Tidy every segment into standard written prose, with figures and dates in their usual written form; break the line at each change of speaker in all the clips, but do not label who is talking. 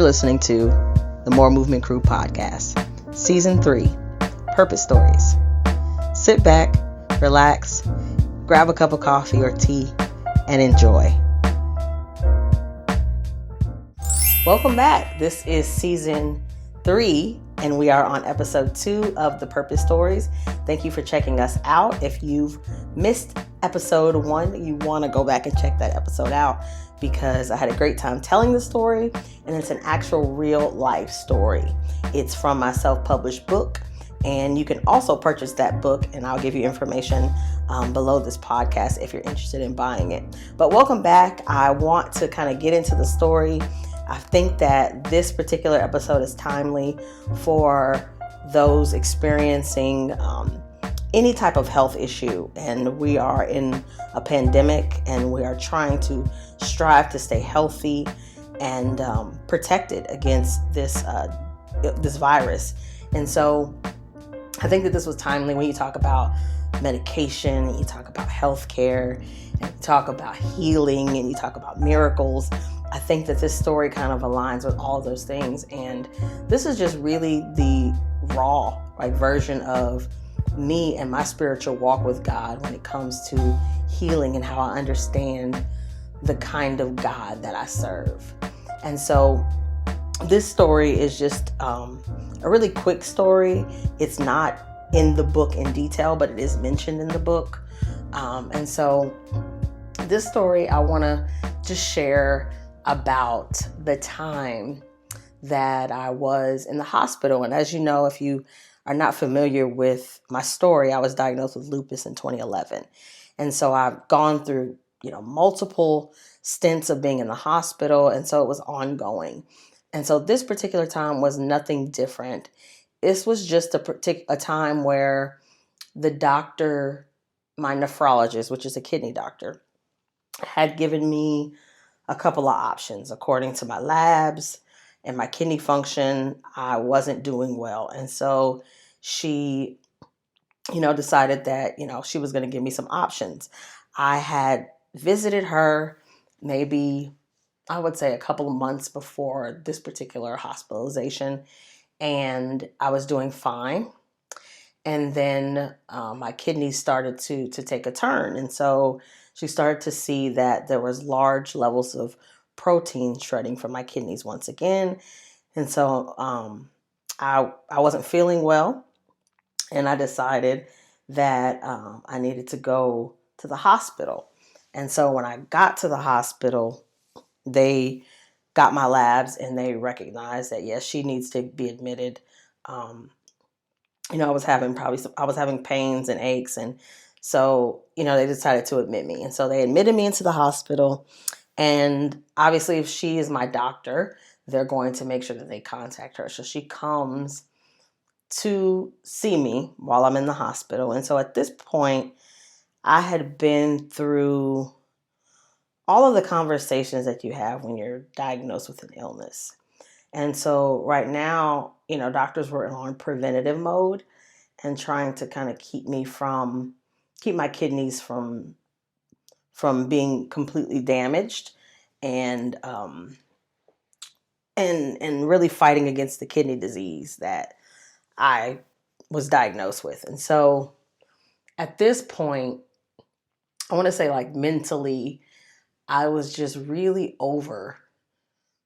listening to the More Movement Crew podcast, Season 3, Purpose Stories. Sit back, relax, grab a cup of coffee or tea, and enjoy. Welcome back. This is Season 3, and we are on Episode 2 of the Purpose Stories. Thank you for checking us out. If you've missed Episode 1, you want to go back and check that episode out because I had a great time telling the story, and it's an actual real life story. It's from my self-published book, and you can also purchase that book, and I'll give you information below this podcast if you're interested in buying it. But welcome back. I want to kind of get into the story. I think that this particular episode is timely for those experiencing any type of health issue. And we are in a pandemic, and we are trying to strive to stay healthy and protected against this virus. And so I think that this was timely when you talk about medication, and you talk about healthcare, and you talk about healing, and you talk about miracles. I think that this story kind of aligns with all of those things. And this is just really the raw version of me and my spiritual walk with God when it comes to healing and how I understand the kind of God that I serve. And so this story is just a really quick story. It's not in the book in detail, but it is mentioned in the book. And so this story, I want to just share about the time that I was in the hospital. And as you know, if you are not familiar with my story, I was diagnosed with lupus in 2011. And so I've gone through, multiple stints of being in the hospital. And so it was ongoing. And so this particular time was nothing different. This was just a time where the doctor, my nephrologist, which is a kidney doctor, had given me a couple of options. According to my labs and my kidney function, I wasn't doing well. And so she, decided that, she was going to give me some options. I had visited her maybe, I would say, a couple of months before this particular hospitalization, and I was doing fine. And then my kidneys started to take a turn. And so she started to see that there was large levels of protein shredding from my kidneys once again. And so I wasn't feeling well. And I decided that I needed to go to the hospital. And so when I got to the hospital, they got my labs and they recognized that, yes, she needs to be admitted. I was having pains and aches. And so, they decided to admit me. And so they admitted me into the hospital. And obviously, if she is my doctor, they're going to make sure that they contact her. So she comes to see me while I'm in the hospital. And so at this point, I had been through all of the conversations that you have when you're diagnosed with an illness. And so right now, doctors were on preventative mode and trying to kind of keep my kidneys from being completely damaged and really fighting against the kidney disease that I was diagnosed with. And so at this point, I want to say mentally, I was just really over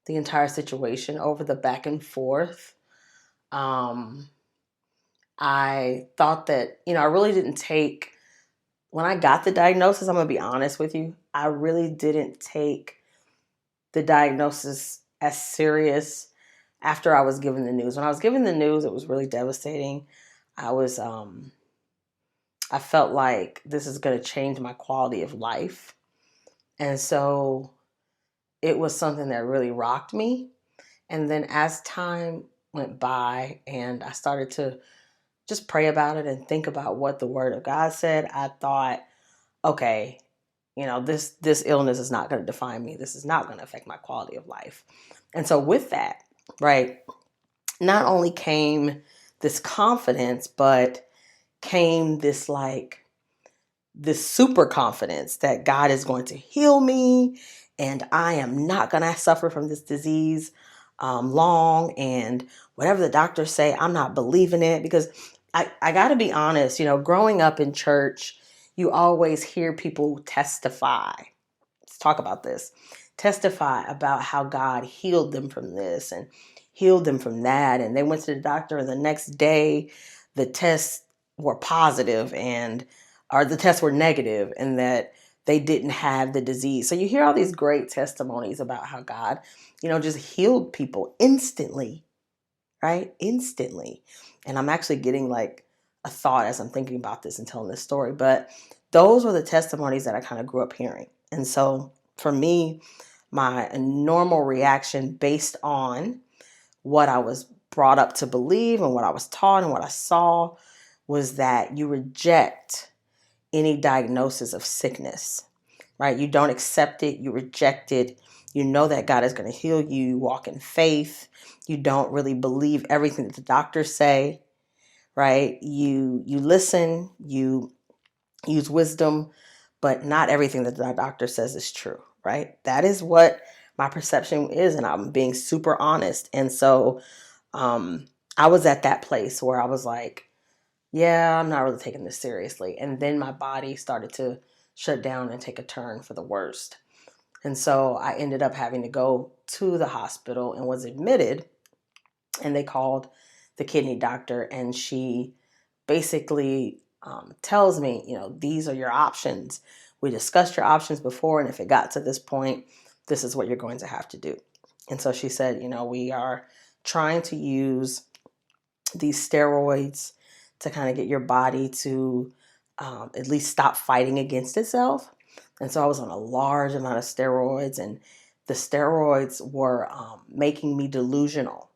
the entire situation, over the back and forth. I thought that, I really didn't take, when I got the diagnosis, I'm going to be honest with you, I really didn't take the diagnosis as serious after I was given the news. When I was given the news, it was really devastating. I felt like this is going to change my quality of life. And so it was something that really rocked me. And then as time went by and I started to just pray about it and think about what the Word of God said, I thought, okay, this illness is not going to define me. This is not going to affect my quality of life. And so with that, not only came this confidence, but came this super confidence that God is going to heal me and I am not going to suffer from this disease. long, and whatever the doctors say, I'm not believing it, because I got to be honest, growing up in church, you always hear people testify. Let's talk about this. Testify about how God healed them from this and healed them from that. And they went to the doctor, and the next day the tests were positive, or the tests were negative, and that they didn't have the disease. So you hear all these great testimonies about how God, just healed people instantly, right? Instantly. And I'm actually getting like a thought as I'm thinking about this and telling this story. But those were the testimonies that I kind of grew up hearing. And so for me, my normal reaction based on what I was brought up to believe and what I was taught and what I saw was that you reject any diagnosis of sickness, right? You don't accept it, you reject it. You know that God is going to heal you. You walk in faith. You don't really believe everything that the doctors say, right? You listen, you use wisdom, but not everything that the doctor says is true, right? That is what my perception is, and I'm being super honest. And so I was at that place where I was like, yeah, I'm not really taking this seriously. And then my body started to shut down and take a turn for the worst. And so I ended up having to go to the hospital and was admitted. And they called the kidney doctor, and she basically tells me, these are your options. We discussed your options before, and if it got to this point, this is what you're going to have to do. And so she said, we are trying to use these steroids to kind of get your body to at least stop fighting against itself. And so I was on a large amount of steroids, and the steroids were making me delusional.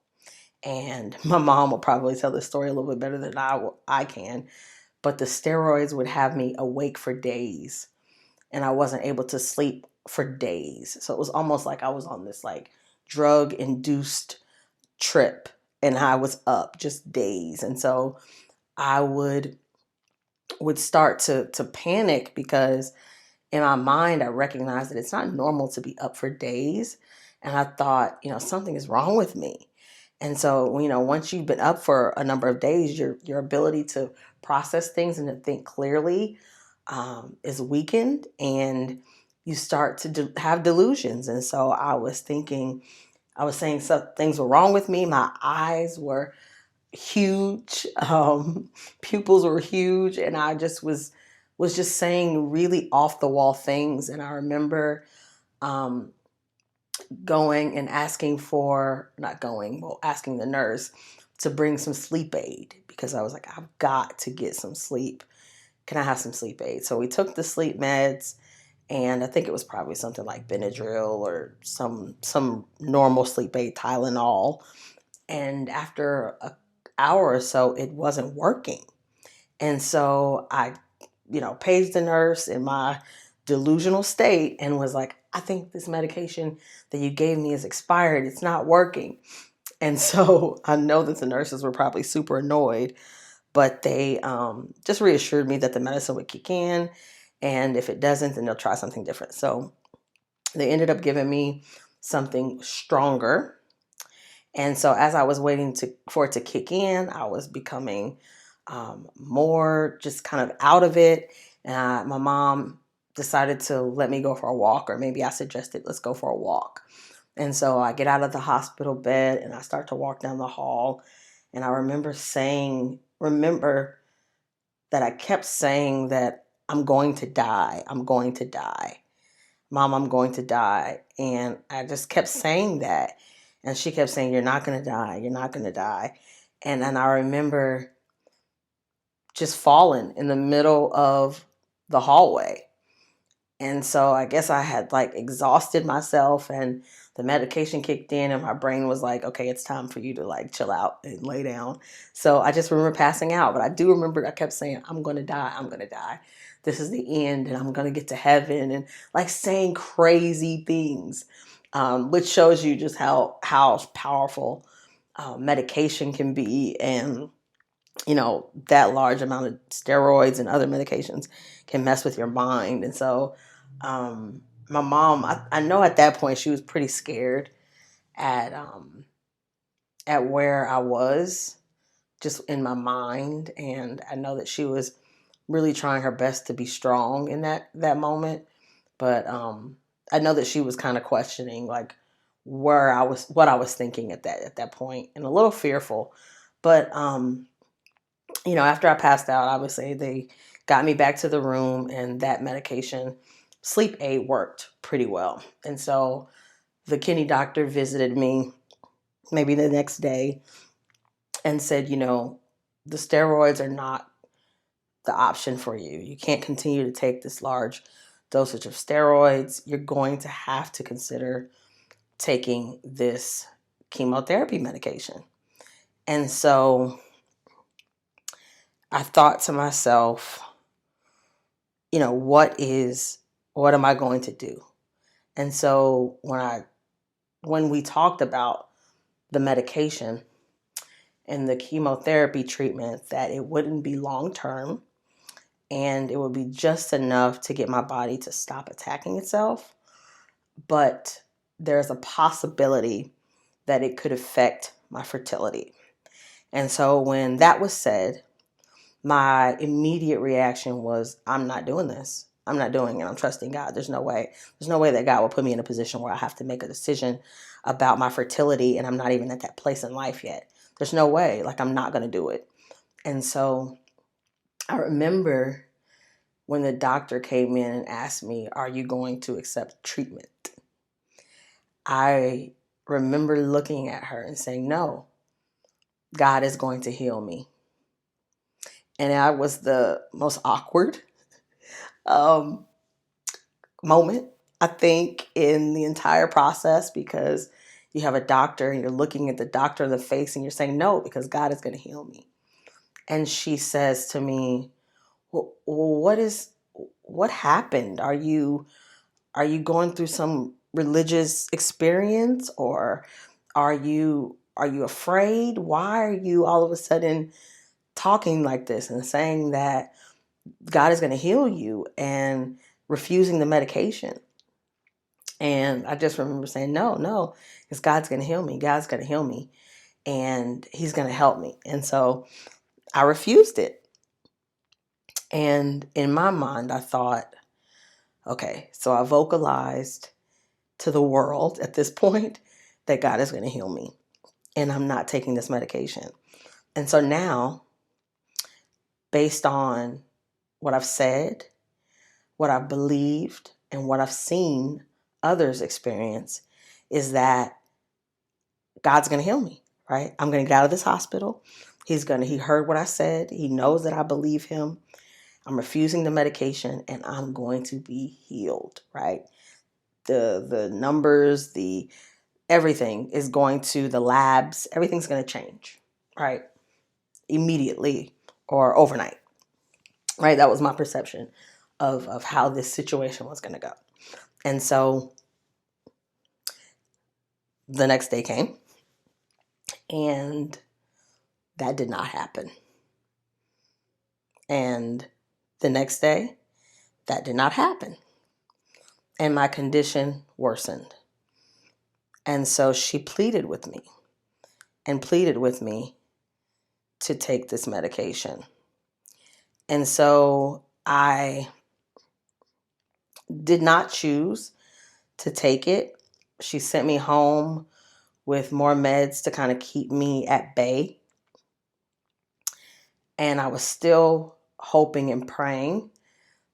And my mom will probably tell this story a little bit better than I can, but the steroids would have me awake for days, and I wasn't able to sleep for days. So it was almost like I was on this like drug induced trip, and I was up just days. And so I would start to panic, because in my mind I recognized that it's not normal to be up for days. And I thought, something is wrong with me. And so, once you've been up for a number of days, your ability to process things and to think clearly is weakened, and you start to have delusions. And so I was saying some things were wrong with me. My eyes were huge, pupils were huge, and I just was just saying really off the wall things. And I remember um, going and asking asking the nurse to bring some sleep aid, because I was like, I've got to get some sleep. Can I have some sleep aid? So we took the sleep meds, and I think it was probably something like Benadryl or some normal sleep aid, Tylenol. And after an hour or so, it wasn't working. And so I, paged the nurse in my delusional state and was like, I think this medication that you gave me is expired. It's not working. And so I know that the nurses were probably super annoyed, but they just reassured me that the medicine would kick in. And if it doesn't, then they'll try something different. So they ended up giving me something stronger. And so as I was waiting for it to kick in, I was becoming more just kind of out of it. My mom decided to let me go for a walk, or maybe I suggested, let's go for a walk. And so I get out of the hospital bed and I start to walk down the hall. And I remember that I kept saying that I'm going to die. I'm going to die. Mom, I'm going to die. And I just kept saying that. And she kept saying, you're not going to die. You're not going to die. And I remember just falling in the middle of the hallway. And so I guess I had like exhausted myself, and the medication kicked in, and my brain was like, okay, it's time for you to like chill out and lay down. So I just remember passing out. But I do remember I kept saying, I'm going to die. I'm going to die. This is the end, and I'm going to get to heaven, and like saying crazy things, which shows you just how powerful medication can be. And that large amount of steroids and other medications can mess with your mind. And so my mom, I know at that point she was pretty scared at at where I was just in my mind. And I know that she was really trying her best to be strong in that moment. But I know that she was kind of questioning like what I was thinking at that point, and a little fearful. But after I passed out, obviously they got me back to the room, and that medication, sleep aid, worked pretty well. And so the kidney doctor visited me maybe the next day and said, the steroids are not the option for you. You can't continue to take this large dosage of steroids. You're going to have to consider taking this chemotherapy medication. And so I thought to myself, what am I going to do? And so when we talked about the medication and the chemotherapy treatment, that it wouldn't be long term and it would be just enough to get my body to stop attacking itself, but there's a possibility that it could affect my fertility. And so when that was said, my immediate reaction was, I'm not doing this. I'm not doing it. I'm trusting God. There's no way. There's no way that God will put me in a position where I have to make a decision about my fertility and I'm not even at that place in life yet. There's no way. Like, I'm not going to do it. And so I remember when the doctor came in and asked me, are you going to accept treatment? I remember looking at her and saying, no, God is going to heal me. And that was the most awkward um, moment, I think, in the entire process, because you have a doctor and you're looking at the doctor in the face and you're saying no, because God is going to heal me. And she says to me, well, what happened? Are you going through some religious experience, or are you afraid? Why are you all of a sudden talking like this and saying that God is going to heal you and refusing the medication? And I just remember saying, no, because God's going to heal me. God's going to heal me and he's going to help me. And so I refused it. And in my mind, I thought, okay, so I vocalized to the world at this point that God is going to heal me and I'm not taking this medication. And so now, based on what I've said, what I've believed, and what I've seen others experience, is that God's going to heal me, right? I'm going to get out of this hospital. He heard what I said. He knows that I believe him. I'm refusing the medication and I'm going to be healed, right? The numbers, everything is going to the labs. Everything's going to change, right? Immediately or overnight, right? That was my perception of how this situation was going to go. And so the next day came and that did not happen. And the next day, that did not happen. And my condition worsened. And so she pleaded with me to take this medication. And so I did not choose to take it. She sent me home with more meds to kind of keep me at bay. And I was still hoping and praying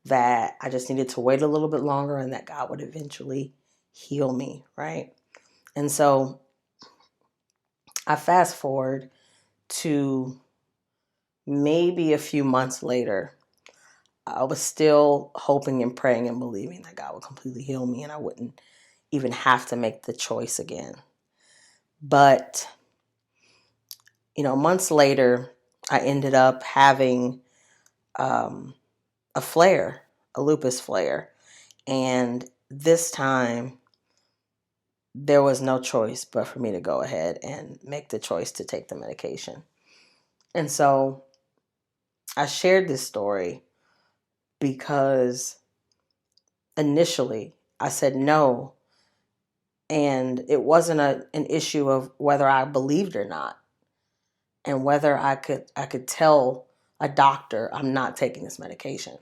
that I just needed to wait a little bit longer and that God would eventually heal me, right? And so I fast forward to maybe a few months later. I was still hoping and praying and believing that God would completely heal me and I wouldn't even have to make the choice again. But, months later, I ended up having a flare, a lupus flare. And this time, there was no choice but for me to go ahead and make the choice to take the medication. And so I shared this story because initially I said no And it wasn't an issue of whether I believed or not, and whether I could tell a doctor I'm not taking this medication,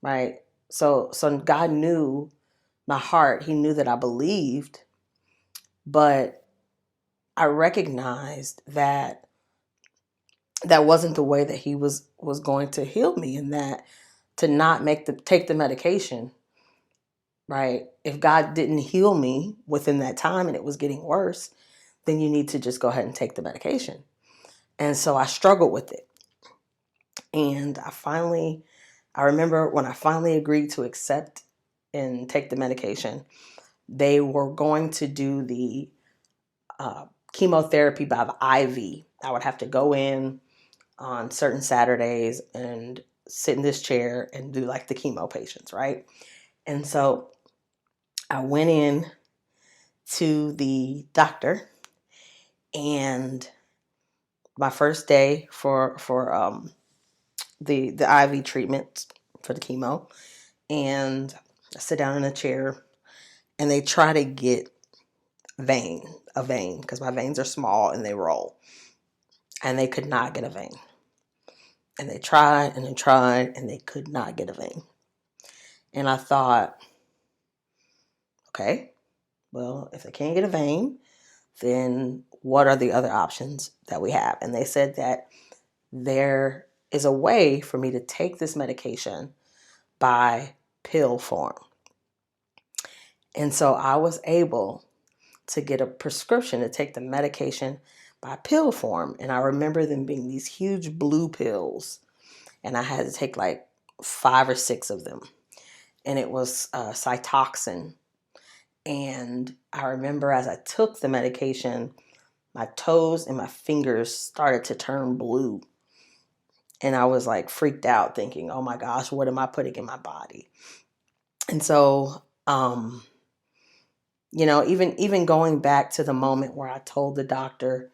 right? So God knew my heart. He knew that I believed, but I recognized that that wasn't the way that he was going to heal me, and that to not take the medication, right? If God didn't heal me within that time and it was getting worse, then you need to just go ahead and take the medication. And so I struggled with it. And I remember when I finally agreed to accept and take the medication, they were going to do the chemotherapy by the IV. I would have to go in on certain Saturdays and sit in this chair and do like the chemo patients, right? And so I went in to the doctor, and my first day for the IV treatment for the chemo, and I sit down in a chair, and they try to get a vein, because my veins are small and they roll, and they could not get a vein. And they tried and they tried and they could not get a vein. And I thought, okay, well, if they can't get a vein, then what are the other options that we have? And they said that there is a way for me to take this medication by pill form. And so I was able to get a prescription to take the medication by pill form. And I remember them being these huge blue pills, and I had to take like 5 or 6 of them. And it was Cytoxin. And I remember as I took the medication, my toes and my fingers started to turn blue. And I was like freaked out, thinking, oh my gosh, what am I putting in my body? And so, even going back to the moment where I told the doctor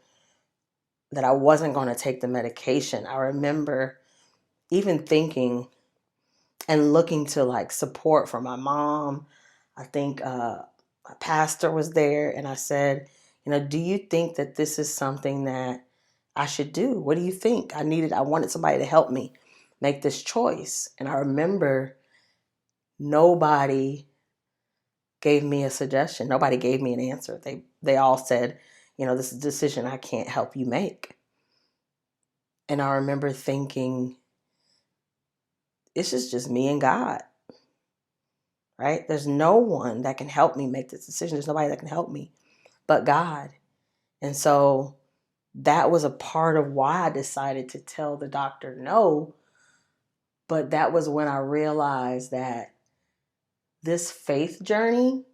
that I wasn't going to take the medication, I remember even thinking and looking to like support from my mom. I think my pastor was there, and I said, do you think that this is something that I should do? What do you think? I wanted somebody to help me make this choice. And I remember nobody gave me a suggestion. Nobody gave me an answer. They all said, this is a decision I can't help you make. And I remember thinking, this is just me and God, right? There's no one that can help me make this decision. There's nobody that can help me but God. And so that was a part of why I decided to tell the doctor no. But that was when I realized that this faith journey,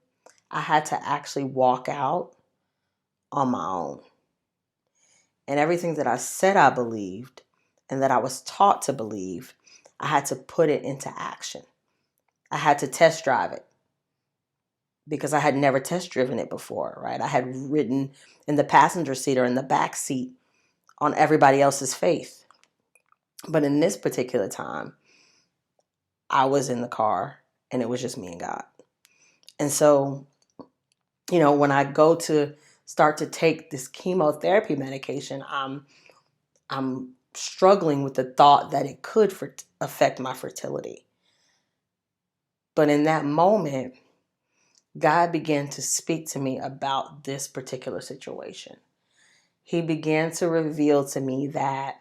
I had to actually walk out on my own. And everything that I said I believed and that I was taught to believe, I had to put it into action. I had to test drive it, because I had never test driven it before, right? I had ridden in the passenger seat or in the back seat on everybody else's faith. But in this particular time, I was in the car and it was just me and God. And so, when I go to start to take this chemotherapy medication, I'm struggling with the thought that it could affect my fertility. But in that moment, God began to speak to me about this particular situation. He began to reveal to me that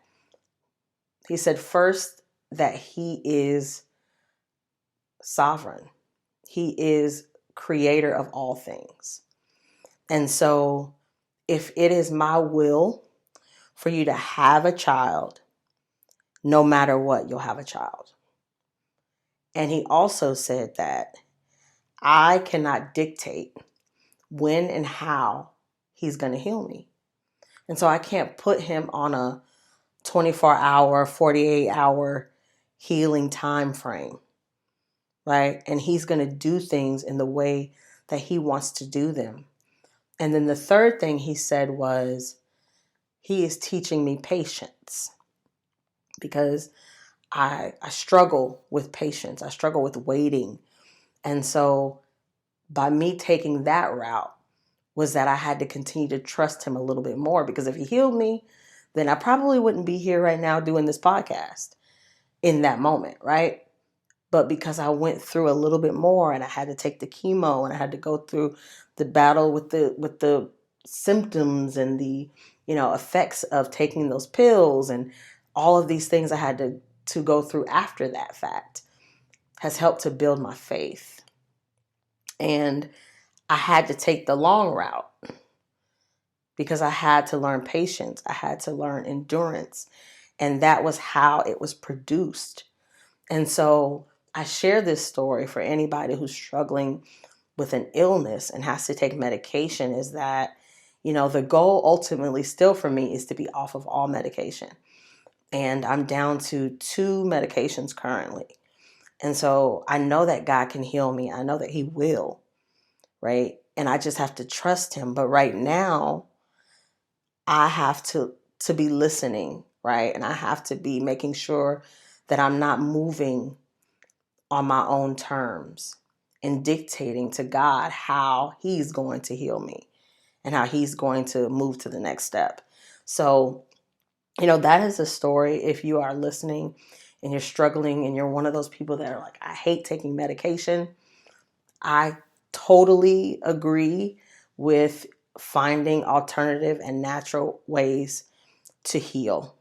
he said first that he is sovereign. He is creator of all things. And so if it is my will for you to have a child, no matter what, you'll have a child. And he also said that I cannot dictate when and how he's going to heal me. And so I can't put him on a 24-hour, 48-hour healing time frame, right? And he's going to do things in the way that he wants to do them. And then the third thing he said was, he is teaching me patience, because I struggle with patience. I struggle with waiting. And so by me taking that route, was that I had to continue to trust him a little bit more, because if he healed me, then I probably wouldn't be here right now doing this podcast in that moment, right? But because I went through a little bit more and I had to take the chemo and I had to go through the battle with the symptoms and the, effects of taking those pills and all of these things I had to go through after that fact, has helped to build my faith. And I had to take the long route because I had to learn patience. I had to learn endurance. And that was how it was produced. And so I share this story for anybody who's struggling with an illness and has to take medication, is that, the goal ultimately still for me is to be off of all medication. And I'm down to 2 medications currently. And so I know that God can heal me. I know that he will, right? And I just have to trust him. But right now, I have to be listening, right? And I have to be making sure that I'm not moving on my own terms and dictating to God how he's going to heal me and how he's going to move to the next step. So, that is a story. If you are listening and you're struggling and you're one of those people that are like, I hate taking medication, I totally agree with finding alternative and natural ways to heal.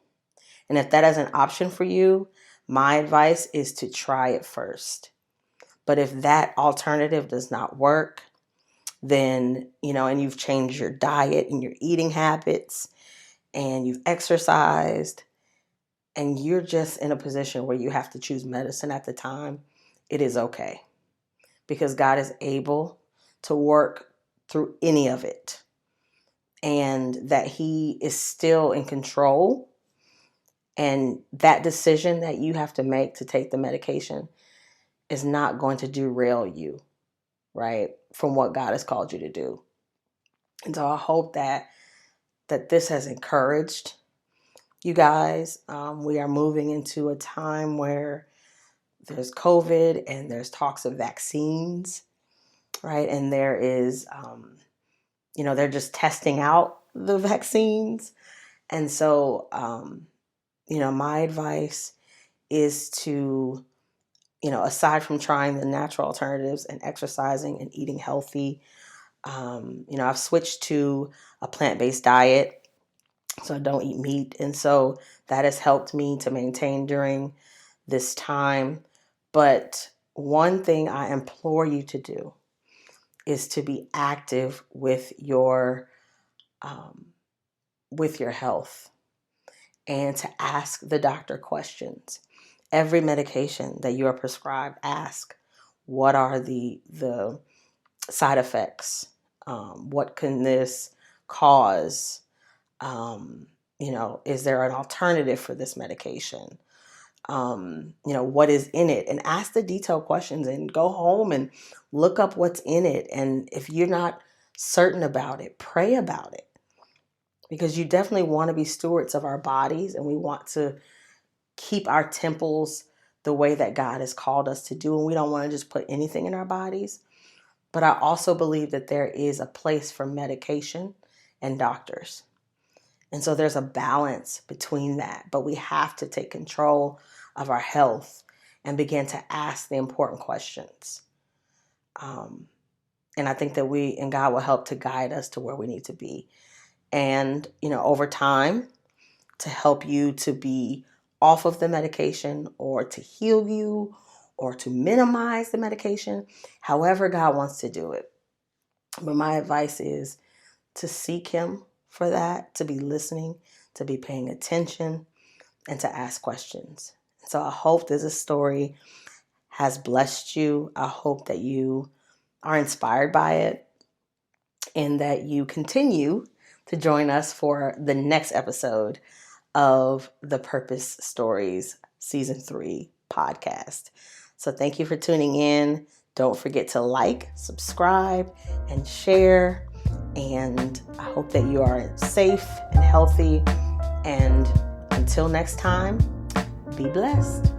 And if that is an option for you, my advice is to try it first. But if that alternative does not work, then, and you've changed your diet and your eating habits and you've exercised and you're just in a position where you have to choose medicine at the time, it is okay. Because God is able to work through any of it. And that he is still in control. And that decision that you have to make to take the medication is not going to derail you, right, from what God has called you to do. And so I hope that this has encouraged you guys. We are moving into a time where there's COVID and there's talks of vaccines, right? And there is, they're just testing out the vaccines. And so, my advice is to, aside from trying the natural alternatives and exercising and eating healthy, I've switched to a plant-based diet, so I don't eat meat. And so that has helped me to maintain during this time. But one thing I implore you to do is to be active with your health and to ask the doctor questions. Every medication that you are prescribed, ask, what are the side effects? What can this cause? Is there an alternative for this medication? What is in it? And ask the detailed questions and go home and look up what's in it. And if you're not certain about it, pray about it. Because you definitely want to be stewards of our bodies, and we want to keep our temples the way that God has called us to do. And we don't want to just put anything in our bodies. But I also believe that there is a place for medication and doctors. And so there's a balance between that. But we have to take control of our health and begin to ask the important questions. And I think that we and God will help to guide us to where we need to be. And, over time, to help you to be off of the medication or to heal you or to minimize the medication, however God wants to do it. But my advice is to seek him for that, to be listening, to be paying attention, and to ask questions. So I hope this story has blessed you. I hope that you are inspired by it and that you continue to join us for the next episode of the Purpose Stories Season 3 podcast. So thank you for tuning in. Don't forget to like, subscribe, and share. And I hope that you are safe and healthy. And until next time, be blessed.